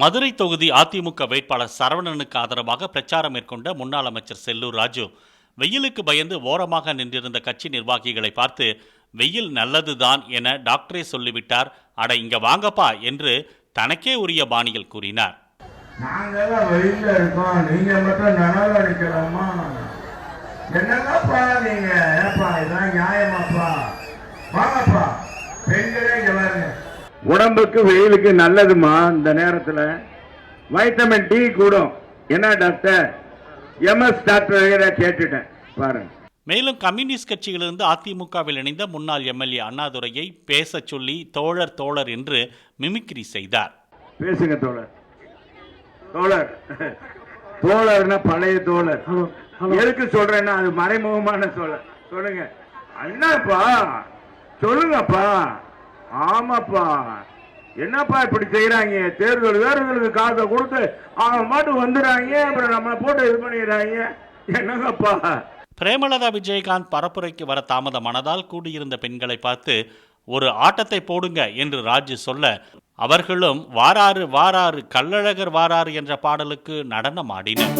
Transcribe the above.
மதுரை தொகுதி அதிமுக வேட்பாளர் சரவணனுக்கு ஆதரவாக பிரச்சாரம் மேற்கொண்ட முன்னாள் அமைச்சர் செல்லூர் ராஜு வெயிலுக்கு பயந்து ஓரமாக நின்றிருந்த கட்சி நிர்வாகிகளை பார்த்து வெயில் நல்லதுதான் என டாக்டரே சொல்லிவிட்டார், அட இங்க வாங்கப்பா என்று தனக்கே உரிய பாணியில் கூறினார். நாங்கெல்லாம் வெயில்ல இருக்கோம், நீங்க மட்டும் நனல நிக்கலாமா? என்னங்கப்பா நீங்க? ஏப்பா இதான் நியாயமாப்பா? வாங்கப்பா, பெண்களே இங்க பாருங்க. உடம்புக்கு வெயிலுக்கு நல்லதுமா. இந்த நேரத்துல வைட்டமின் டி கூடும். என்ன டாக்டர்? எம்எஸ் டாக்டர் கேட்டுட்டேன் பாருங்க. மேலும் கம்யூனிஸ்ட் கட்சியிலிருந்து அதிமுகவில் இணைந்த முன்னாள் எம்எல்ஏ அண்ணாதுரையை பேச சொல்லி தோழர் தோழர் என்று மிமிக்ரி செய்தார். பேசுங்க தோழர். தோழர் தோழர்னா பழைய தோழர். எதுக்கு சொல்றேன்னா அது மறைமுகமான தோழர். சொல்லுங்க அண்ணாப்பா, சொல்லுங்கப்பா. ஆமாப்பா, என்னப்பா இப்படி செய்யறாங்க? தேர்தலுக்கு காசை கொடுத்து அவங்க மட்டும் வந்துடுறாங்க, அப்புறம் நம்மளை போட்டு இது பண்ணிடுறாங்க. என்னங்கப்பா? பிரேமலதா விஜயகாந்த் பரப்புரைக்கு வர தாமதமானதால் கூடியிருந்த பெண்களை பார்த்து ஒரு ஆட்டத்தை போடுங்க என்று ராஜு சொல்ல அவர்களும் வாராறு வாராறு கள்ளழகர் வாராறு என்ற பாடலுக்கு நடனம் ஆடினர்.